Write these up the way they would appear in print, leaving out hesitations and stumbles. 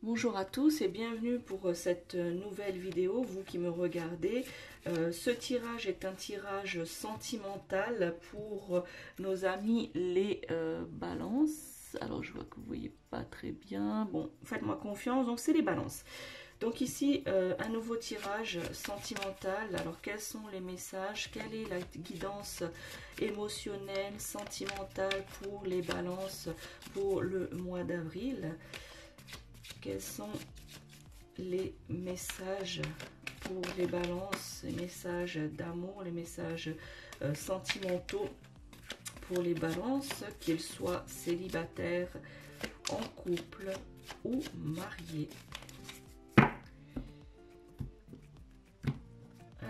Bonjour à tous et bienvenue pour cette nouvelle vidéo, vous qui me regardez. Ce tirage est un tirage sentimental pour nos amis les balances. Alors je vois que vous ne voyez pas très bien. Bon, faites-moi confiance, donc c'est les balances. Donc ici, un nouveau tirage sentimental. Alors quels sont les messages? Quelle est la guidance émotionnelle, sentimentale pour les balances pour le mois d'avril? Quels sont les messages pour les balances, les messages d'amour, les messages sentimentaux pour les balances, qu'ils soient célibataires, en couple ou mariés?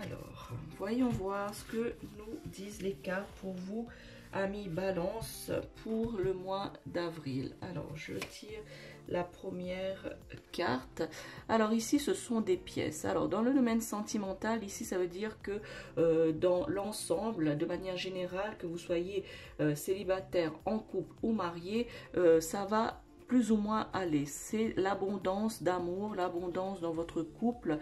Alors, voyons voir ce que nous disent les cartes pour vous, amis balance, pour le mois d'avril. Alors, je tire la première carte. Alors ici, ce sont des pièces. Alors, dans le domaine sentimental, ici, ça veut dire que dans l'ensemble, de manière générale, que vous soyez célibataire, en couple ou marié, ça va plus ou moins aller. C'est l'abondance d'amour, l'abondance dans votre couple,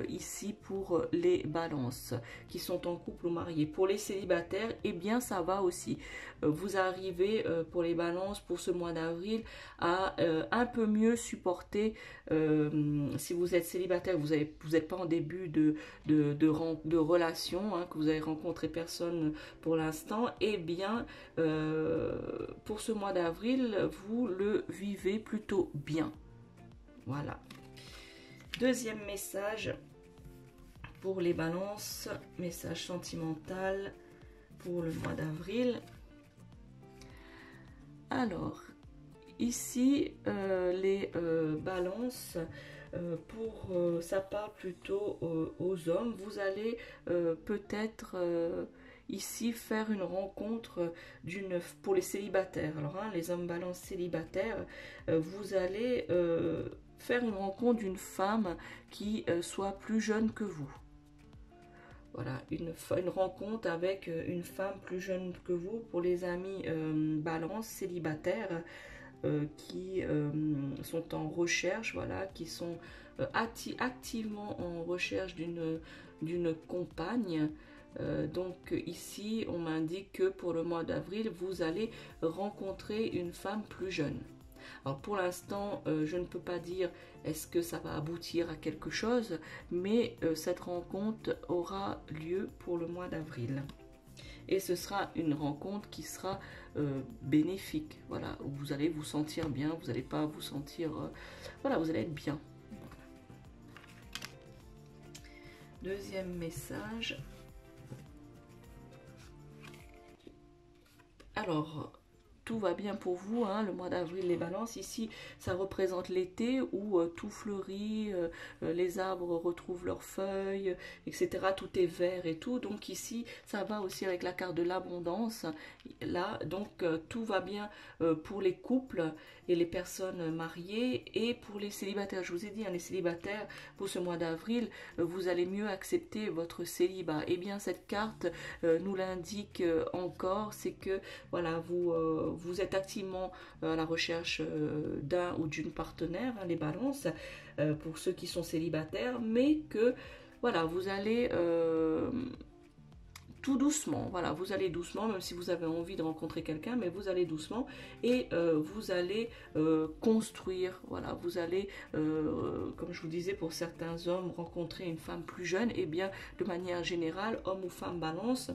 ici pour les balances qui sont en couple ou mariés. Pour les célibataires, eh bien ça va aussi. Vous arrivez pour les balances pour ce mois d'avril à un peu mieux supporter, si vous êtes célibataire, vous n'êtes pas en début de relation, hein, que vous avez rencontré personne pour l'instant, eh bien pour ce mois d'avril, vous le vivez plutôt bien. Voilà. Deuxième message pour les balances, message sentimental pour le mois d'avril. Alors, ici, les balances, ça parle plutôt aux hommes. Vous allez peut-être ici faire une rencontre pour les célibataires. Alors, hein, les hommes balance célibataires, vous allez faire une rencontre d'une femme qui soit plus jeune que vous. Voilà, une rencontre avec une femme plus jeune que vous pour les amis balance célibataires qui sont en recherche, voilà, qui sont activement en recherche d'une compagne. Donc ici, on m'indique que pour le mois d'avril, vous allez rencontrer une femme plus jeune. Alors pour l'instant, je ne peux pas dire est-ce que ça va aboutir à quelque chose, mais cette rencontre aura lieu pour le mois d'avril. Et ce sera une rencontre qui sera bénéfique, voilà, où vous allez vous sentir bien, vous n'allez pas vous sentir, voilà, vous allez être bien. Deuxième message. Alors, tout va bien pour vous, hein, le mois d'avril, les balances. Ici, ça représente l'été où tout fleurit, les arbres retrouvent leurs feuilles, etc. Tout est vert et tout. Donc ici, ça va aussi avec la carte de l'abondance. Là, donc, tout va bien pour les couples et les personnes mariées et pour les célibataires. Je vous ai dit, hein, les célibataires, pour ce mois d'avril, vous allez mieux accepter votre célibat. Eh bien, cette carte nous l'indique encore, c'est que, voilà, vous êtes activement à la recherche d'un ou d'une partenaire, hein, les balances, pour ceux qui sont célibataires, mais que voilà, vous allez tout doucement, voilà, vous allez doucement, même si vous avez envie de rencontrer quelqu'un, mais vous allez doucement et vous allez construire, voilà, vous allez, comme je vous disais, pour certains hommes, rencontrer une femme plus jeune, et bien de manière générale, homme ou femme balance,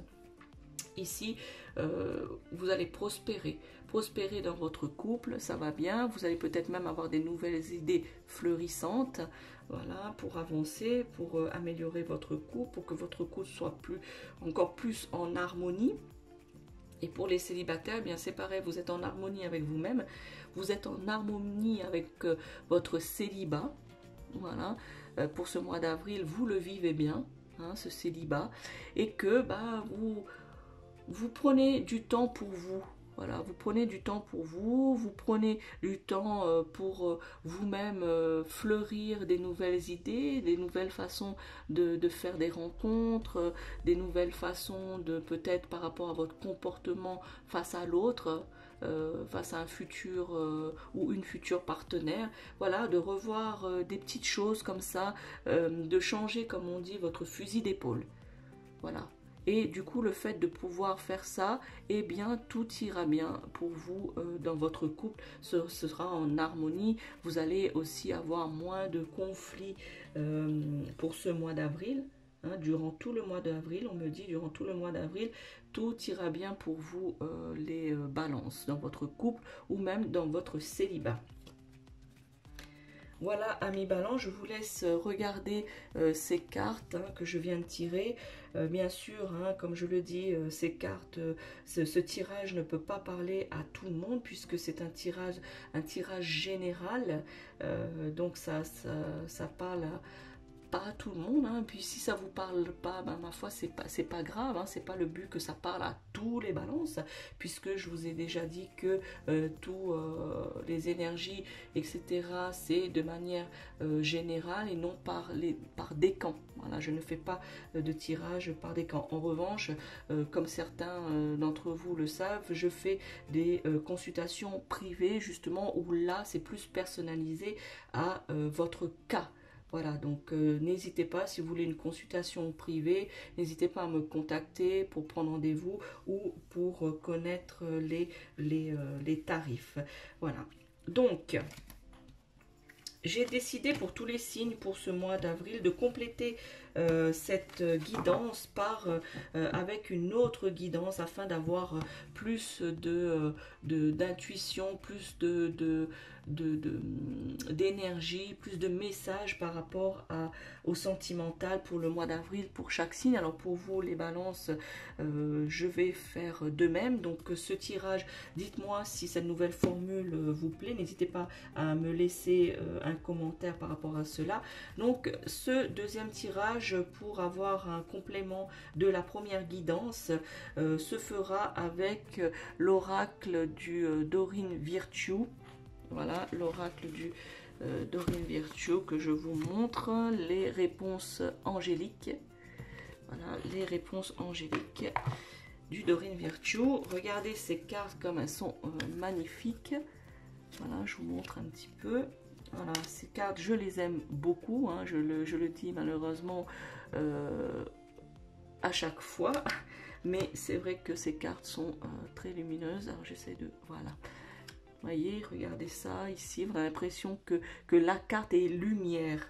ici, vous allez prospérer dans votre couple, ça va bien, vous allez peut-être même avoir des nouvelles idées fleurissantes, voilà, pour avancer, pour améliorer votre couple, pour que votre couple soit encore plus en harmonie. Et pour les célibataires, eh bien c'est pareil, vous êtes en harmonie avec vous-même, vous êtes en harmonie avec votre célibat, voilà, pour ce mois d'avril, vous le vivez bien, hein, ce célibat, et que bah, vous prenez du temps pour vous, Voilà, vous prenez du temps pour vous, vous prenez du temps pour vous-même fleurir des nouvelles idées, des nouvelles façons de faire des rencontres, des nouvelles façons de peut-être par rapport à votre comportement face à l'autre, face à un futur ou une future partenaire. Voilà, de revoir des petites choses comme ça, de changer, comme on dit, votre fusil d'épaule. Voilà. Et du coup, le fait de pouvoir faire ça, eh bien, tout ira bien pour vous dans votre couple. Ce sera en harmonie. Vous allez aussi avoir moins de conflits pour ce mois d'avril. Hein, durant tout le mois d'avril, on me dit, durant tout le mois d'avril, tout ira bien pour vous, les balances, dans votre couple ou même dans votre célibat. Voilà, amis Balance, je vous laisse regarder ces cartes que je viens de tirer. Bien sûr, comme je le dis, ces cartes, ce tirage ne peut pas parler à tout le monde puisque c'est un tirage général. Donc ça parle pas à tout le monde, puis si ça vous parle pas, ma foi c'est pas grave, c'est pas le but que ça parle à tous les balances, puisque je vous ai déjà dit que tous les énergies etc c'est de manière générale et non par décan. Voilà, je ne fais pas de tirage par décan. En revanche, comme certains d'entre vous le savent, je fais des consultations privées justement où là c'est plus personnalisé à votre cas. Voilà, donc n'hésitez pas, si vous voulez une consultation privée, n'hésitez pas à me contacter pour prendre rendez-vous ou pour connaître les tarifs. Voilà, donc j'ai décidé pour tous les signes pour ce mois d'avril de compléter cette guidance avec une autre guidance afin d'avoir plus d'intuition, plus d'énergie, plus de messages par rapport au sentimental pour le mois d'avril pour chaque signe. Alors pour vous les balances, je vais faire de même. Donc ce tirage, dites-moi si cette nouvelle formule vous plaît, n'hésitez pas à me laisser un commentaire par rapport à cela. Donc ce deuxième tirage pour avoir un complément de la première guidance se fera avec l'oracle du Dorine Virtue. Voilà, l'oracle du Dorine Virtue que je vous montre, les réponses angéliques. Voilà, les réponses angéliques du Dorine Virtue. Regardez ces cartes comme elles sont magnifiques. Voilà, je vous montre un petit peu. Voilà, ces cartes, je les aime beaucoup, je le dis malheureusement à chaque fois. Mais c'est vrai que ces cartes sont très lumineuses. Alors j'essaie de... Voilà. Voyez, regardez ça ici, vous avez l'impression que la carte est lumière.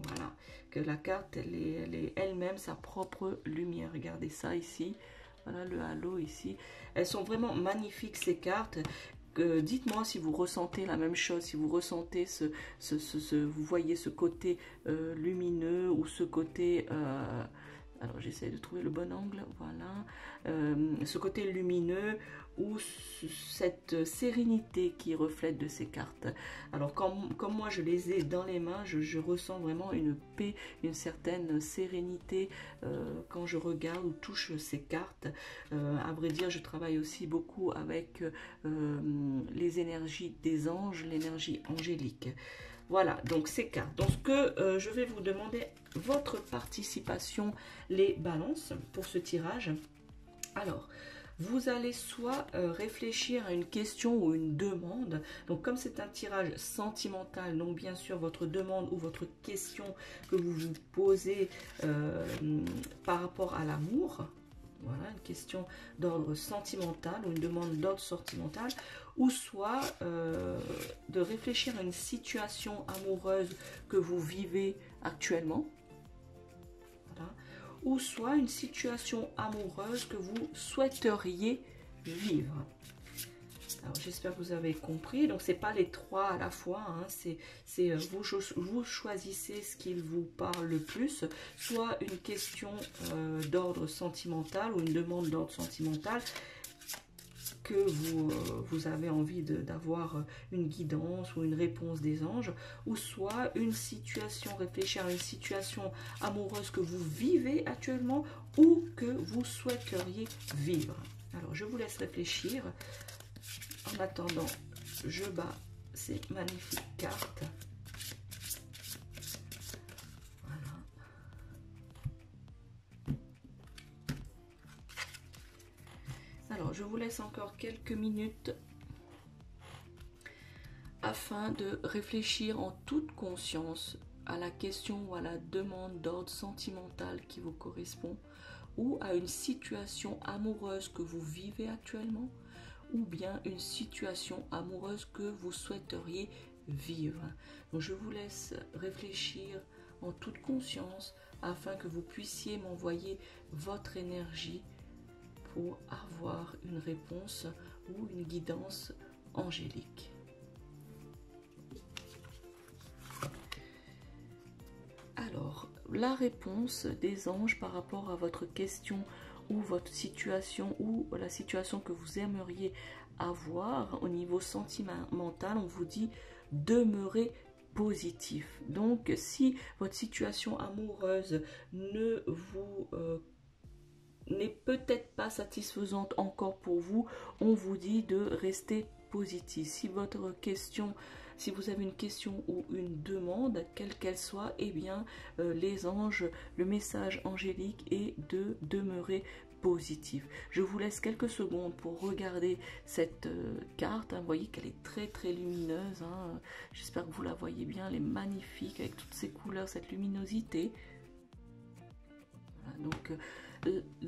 Voilà, que la carte, elle est elle-même sa propre lumière. Regardez ça ici, voilà le halo ici. Elles sont vraiment magnifiques ces cartes. Dites-moi si vous ressentez la même chose, si vous ressentez vous voyez ce côté lumineux ou ce côté... alors j'essaie de trouver le bon angle, voilà, ce côté lumineux ou cette sérénité qui reflète de ces cartes. Alors comme moi je les ai dans les mains, je ressens vraiment une paix, une certaine sérénité quand je regarde ou touche ces cartes. À vrai dire, je travaille aussi beaucoup avec les énergies des anges, l'énergie angélique. Voilà, donc ces cartes. Donc ce que je vais vous demander, votre participation, les balances, pour ce tirage. Alors, vous allez soit réfléchir à une question ou une demande. Donc comme c'est un tirage sentimental, donc bien sûr votre demande ou votre question que vous vous posez par rapport à l'amour. Voilà, une question d'ordre sentimental ou une demande d'ordre sentimental, ou soit de réfléchir à une situation amoureuse que vous vivez actuellement, voilà, ou soit une situation amoureuse que vous souhaiteriez vivre. Alors j'espère que vous avez compris. Donc c'est pas les trois à la fois, c'est vous choisissez ce qui vous parle le plus, soit une question d'ordre sentimental ou une demande d'ordre sentimental que vous avez envie d'avoir une guidance ou une réponse des anges, ou soit une situation, réfléchir à une situation amoureuse que vous vivez actuellement ou que vous souhaiteriez vivre. Alors je vous laisse réfléchir. En attendant, je bats ces magnifiques cartes. Voilà. Alors, je vous laisse encore quelques minutes afin de réfléchir en toute conscience à la question ou à la demande d'ordre sentimental qui vous correspond, ou à une situation amoureuse que vous vivez actuellement, ou bien une situation amoureuse que vous souhaiteriez vivre. Donc je vous laisse réfléchir en toute conscience afin que vous puissiez m'envoyer votre énergie pour avoir une réponse ou une guidance angélique. Alors, la réponse des anges par rapport à votre question ou votre situation ou la situation que vous aimeriez avoir au niveau sentimental, on vous dit demeurez positif. Donc, si votre situation amoureuse ne vous n'est peut-être pas satisfaisante encore pour vous, on vous dit de rester positif. Si votre question, si vous avez une question ou une demande, quelle qu'elle soit, eh bien, les anges, le message angélique est de demeurer positif. Je vous laisse quelques secondes pour regarder cette carte. Vous voyez qu'elle est très très lumineuse. Hein. J'espère que vous la voyez bien. Elle est magnifique avec toutes ces couleurs, cette luminosité. Voilà, donc,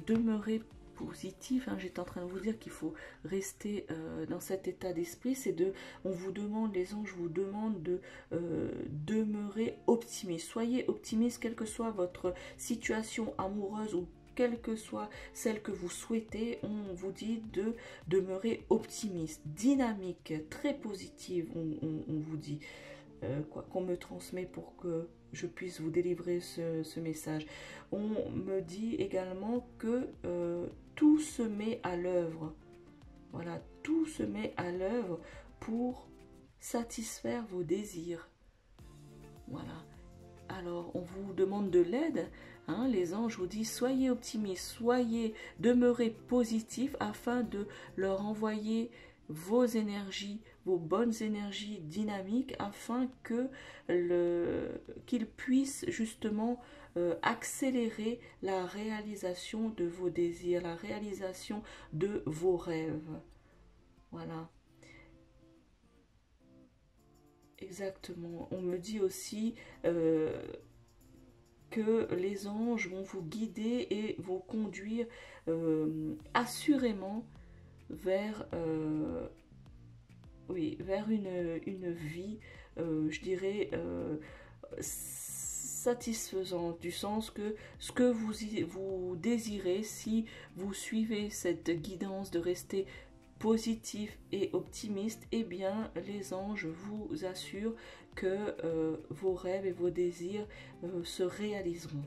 demeurer positif, hein, j'étais en train de vous dire qu'il faut rester dans cet état d'esprit, c'est de, on vous demande, les anges vous demandent de demeurer optimiste, soyez optimiste quelle que soit votre situation amoureuse ou quelle que soit celle que vous souhaitez, on vous dit de demeurer optimiste, dynamique, très positive, on vous dit. Quoi qu'on me transmet pour que je puisse vous délivrer ce message. On me dit également que tout se met à l'œuvre. Voilà, tout se met à l'œuvre pour satisfaire vos désirs. Voilà. Alors, on vous demande de l'aide. Hein, les anges vous disent soyez optimistes, demeurez positifs afin de leur envoyer vos énergies, vos bonnes énergies dynamiques afin que qu'ils puissent justement accélérer la réalisation de vos désirs, la réalisation de vos rêves. Voilà. Exactement. On me dit aussi que les anges vont vous guider et vous conduire assurément vers, oui, vers une vie, je dirais, satisfaisante, du sens que ce que vous désirez, si vous suivez cette guidance de rester positif et optimiste, eh bien les anges vous assurent que vos rêves et vos désirs se réaliseront.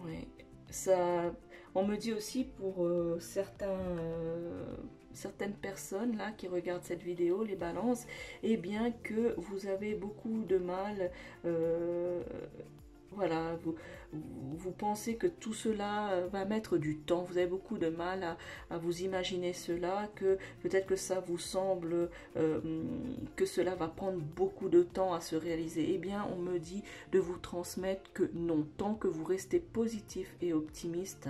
Ouais, ça, on me dit aussi pour certaines personnes là qui regardent cette vidéo, les balances, eh bien que vous avez beaucoup de mal, voilà, vous pensez que tout cela va mettre du temps, vous avez beaucoup de mal à vous imaginer cela, que peut-être que ça vous semble que cela va prendre beaucoup de temps à se réaliser. Eh bien, on me dit de vous transmettre que non, tant que vous restez positif et optimiste,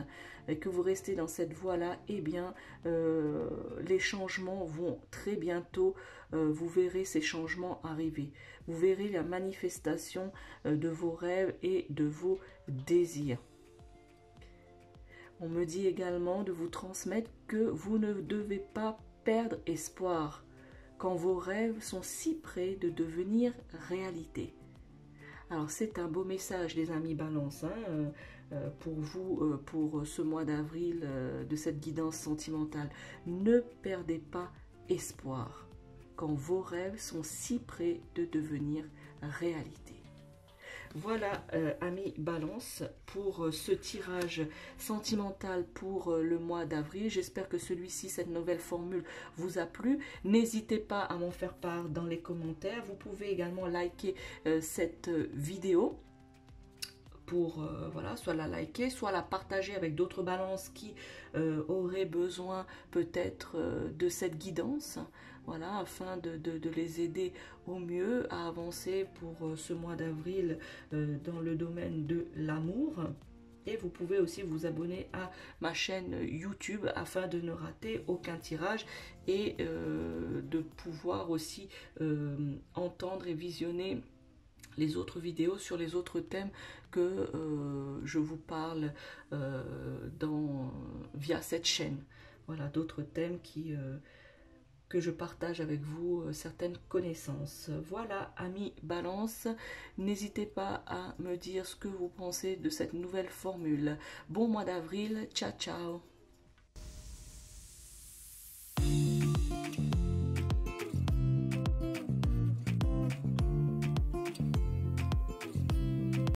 et que vous restez dans cette voie-là, eh bien, les changements vont très bientôt, vous verrez ces changements arriver. Vous verrez la manifestation de vos rêves et de vos désirs. On me dit également de vous transmettre que vous ne devez pas perdre espoir quand vos rêves sont si près de devenir réalité. Alors c'est un beau message les amis Balance, hein, pour vous, pour ce mois d'avril de cette guidance sentimentale. Ne perdez pas espoir quand vos rêves sont si près de devenir réalité. Voilà, amis Balance, pour ce tirage sentimental pour le mois d'avril. J'espère que celui-ci, cette nouvelle formule, vous a plu. N'hésitez pas à m'en faire part dans les commentaires. Vous pouvez également liker cette vidéo. pour voilà, soit la liker, soit la partager avec d'autres balances qui auraient besoin peut-être de cette guidance, voilà, afin de les aider au mieux à avancer pour ce mois d'avril dans le domaine de l'amour. Et vous pouvez aussi vous abonner à ma chaîne YouTube afin de ne rater aucun tirage et de pouvoir aussi entendre et visionner les autres vidéos sur les autres thèmes que je vous parle via cette chaîne. Voilà, d'autres thèmes que je partage avec vous certaines connaissances. Voilà, amis Balance, n'hésitez pas à me dire ce que vous pensez de cette nouvelle formule. Bon mois d'avril, ciao ciao.